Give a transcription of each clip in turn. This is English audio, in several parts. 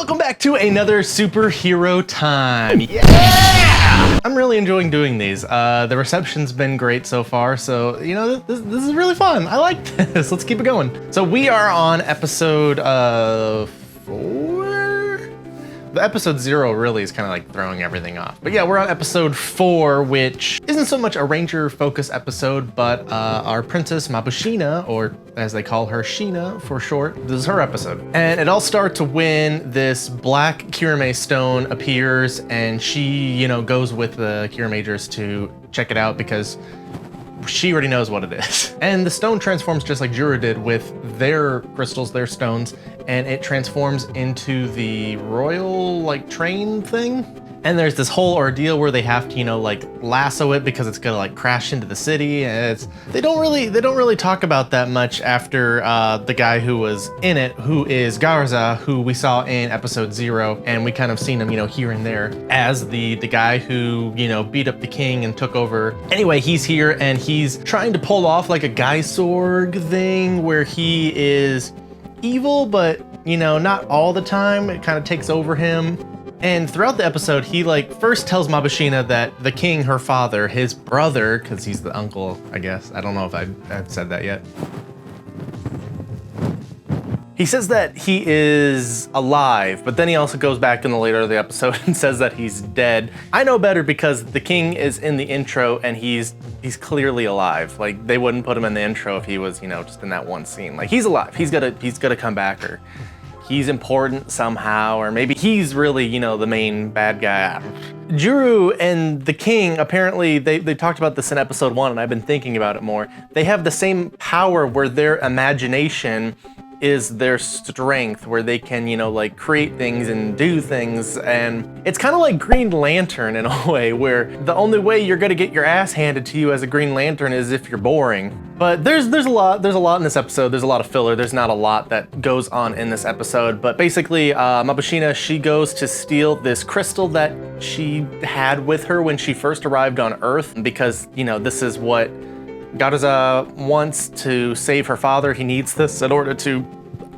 welcome back to another superhero time. Yeah! I'm really enjoying doing these. The reception's been great so far, so, you know, this is really fun. I like this. Let's keep it going. So we are on episode 4? The episode 0 really is kind of like throwing everything off. But yeah, we're on episode 4, which isn't so much a ranger focus episode, but our princess Mabushina, or as they call her, Sheena for short, this is her episode. And it all starts when this black Kiramai Stone appears and she, you know, goes with the Kiramagers to check it out because she already knows what it is. And the stone transforms just like Jyajyu did with their crystals, their stones, and it transforms into the royal like train thing. And there's this whole ordeal where they have to, you know, like lasso it because it's gonna like crash into the city. And they don't really talk about that much after the guy who was in it, who is Galza, who we saw in episode 0, and we kind of seen him, you know, here and there as the guy who, you know, beat up the king and took over. Anyway, he's here and he's trying to pull off like a Gaisorg thing where he is evil, but you know, not all the time. It kind of takes over him. And throughout the episode, he like first tells Mabushina that the king, her father, his brother, because he's the uncle, I guess. I don't know if I've said that yet. He says that he is alive, but then he also goes back in the later of the episode and says that he's dead. I know better because the king is in the intro and he's clearly alive. Like they wouldn't put him in the intro if he was, you know, just in that one scene. Like he's alive. He's gonna come back, or he's important somehow, or maybe he's really, you know, the main bad guy. Jyajyu and the king, apparently, they talked about this in episode 1, and I've been thinking about it more. They have the same power where their imagination is their strength, where they can, you know, like create things and do things. And it's kind of like Green Lantern in a way, where the only way you're gonna get your ass handed to you as a Green Lantern is if you're boring. But there's a lot in this episode. There's a lot of filler. There's not a lot that goes on in this episode, but basically Mabushina, she goes to steal this crystal that she had with her when she first arrived on Earth, because, you know, this is what Galza wants to save her father. He needs this in order to,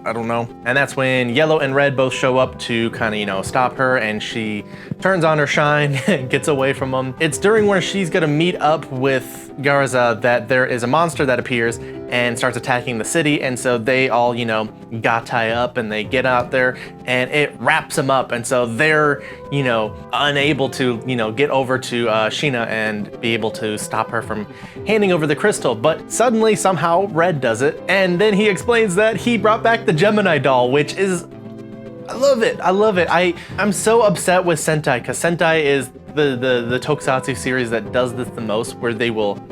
I don't know. And that's when Yellow and Red both show up to kind of, you know, stop her, and she turns on her shine and gets away from them. It's during where she's gonna meet up with Galza that there is a monster that appears and starts attacking the city, and so they all, you know, tie up and they get out there and it wraps them up, and so they're, you know, unable to, you know, get over to Sheena and be able to stop her from handing over the crystal. But suddenly, somehow, Red does it, and then he explains that he brought back the Gemini doll, which is, I love it. I'm so upset with Sentai, because Sentai is the tokusatsu series that does this the most, where they will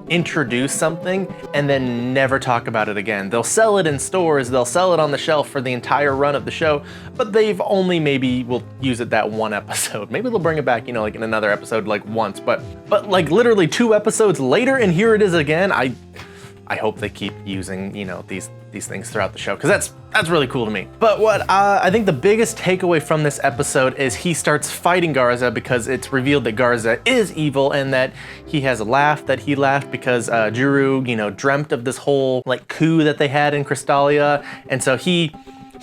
introduce something and then never talk about it again. They'll sell it in stores, they'll sell it on the shelf for the entire run of the show, but they've only maybe will use it that one episode. Maybe they'll bring it back, you know, like in another episode like once, but like literally 2 episodes later and here it is again. I hope they keep using, you know, these things throughout the show, because that's really cool to me. But what I think the biggest takeaway from this episode is he starts fighting Galza because it's revealed that Galza is evil, and that he has a laugh that he laughed because Jyajyu, you know, dreamt of this whole like coup that they had in Crystallia, and so he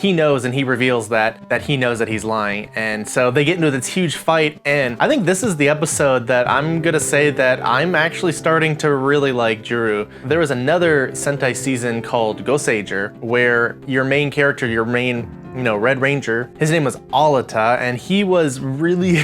knows, and he reveals that he knows that he's lying. And so they get into this huge fight, and I think this is the episode that I'm gonna say that I'm actually starting to really like Jyajyu. There was another Sentai season called Gosager, where your main character, your main, you know, Red Ranger, his name was Alita, and he was really,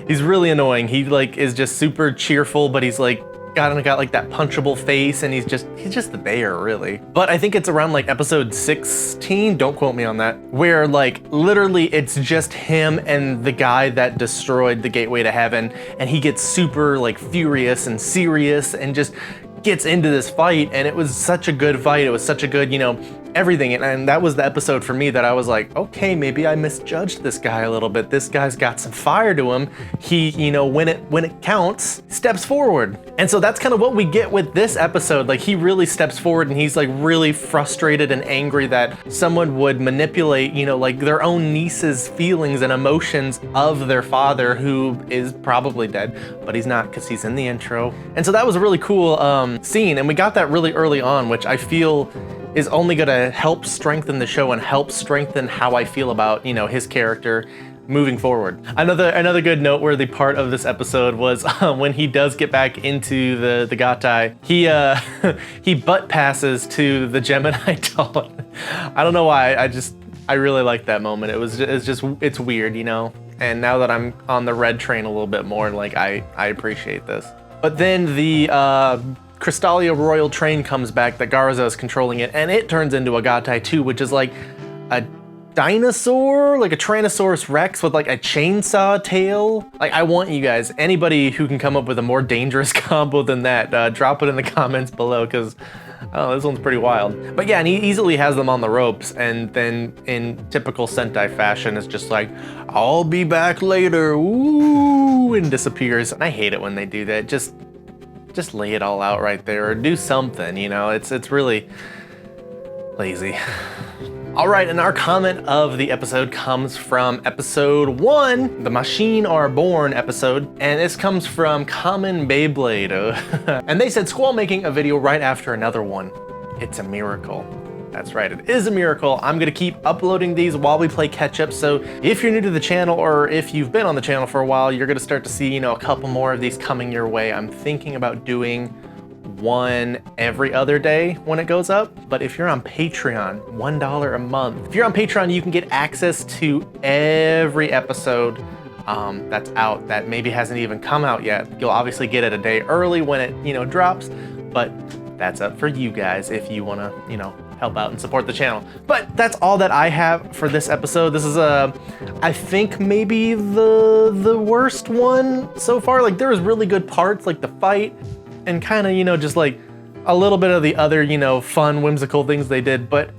he's really annoying. He like is just super cheerful, but he's like, got like that punchable face, and he's just the bear, really. But I think it's around like episode 16, don't quote me on that, where like literally it's just him and the guy that destroyed the gateway to heaven, and he gets super like furious and serious and just gets into this fight, and it was such a good fight. It was such a good, you know, everything. And that was the episode for me that I was like, okay, maybe I misjudged this guy a little bit. This guy's got some fire to him. He, you know, when it counts, steps forward. And so that's kind of what we get with this episode. Like he really steps forward, and he's like really frustrated and angry that someone would manipulate, you know, like their own niece's feelings and emotions of their father, who is probably dead, but he's not, because he's in the intro. And so that was a really cool scene, and we got that really early on, which I feel is only gonna help strengthen the show and help strengthen how I feel about, you know, his character moving forward. Another good noteworthy part of this episode was when he does get back into the Gatai, he butt passes to the Gemini doll. I don't know why, I really like that moment. It's weird, you know? And now that I'm on the red train a little bit more, like I appreciate this. But then the Crystallia Royal train comes back that Garza is controlling it, and it turns into a Gatai too, which is like a dinosaur, like a Tyrannosaurus Rex with like a chainsaw tail. Like, I want you guys, anybody who can come up with a more dangerous combo than that, drop it in the comments below, because this one's pretty wild. But yeah, and he easily has them on the ropes, and then in typical Sentai fashion, it's just like, I'll be back later, ooh, and disappears. And I hate it when they do that. Just lay it all out right there, or do something, you know? It's really lazy. All right, and our comment of the episode comes from episode 1, the Machine Are Born episode, and this comes from Common Beyblade. And they said, Squall making a video right after another one. It's a miracle. That's right, it is a miracle. I'm gonna keep uploading these while we play catch up, so if you're new to the channel, or if you've been on the channel for a while, you're gonna start to see, you know, a couple more of these coming your way. I'm thinking about doing one every other day when it goes up. But if you're on Patreon, $1 a month. If you're on Patreon, you can get access to every episode that's out that maybe hasn't even come out yet. You'll obviously get it a day early when it, you know, drops, but that's up for you guys if you wanna, you know, help out and support the channel. But that's all that I have for this episode. This is I think maybe the worst one so far. Like, there was really good parts, like the fight, and kind of, you know, just like a little bit of the other, you know, fun, whimsical things they did. But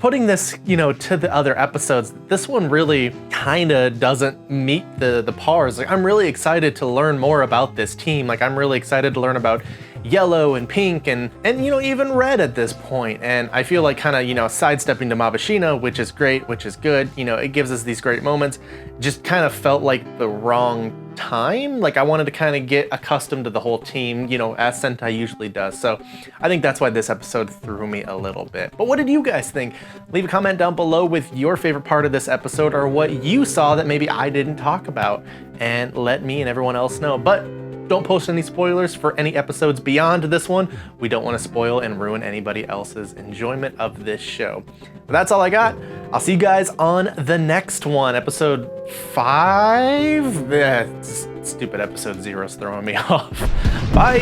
putting this, you know, to the other episodes, this one really kind of doesn't meet the pars. Like, I'm really excited to learn more about this team. Like, I'm really excited to learn about Yellow and Pink and you know, even Red at this point. And I feel like kind of, you know, sidestepping to Mabushina, which is great, which is good. You know, it gives us these great moments. Just kind of felt like the wrong time. Like, I wanted to kind of get accustomed to the whole team, you know, as Sentai usually does. So I think that's why this episode threw me a little bit. But what did you guys think? Leave a comment down below with your favorite part of this episode, or what you saw that maybe I didn't talk about, and let me and everyone else know. But don't post any spoilers for any episodes beyond this one. We don't want to spoil and ruin anybody else's enjoyment of this show. But that's all I got. I'll see you guys on the next one, episode 5. Stupid episode 0's throwing me off. Bye.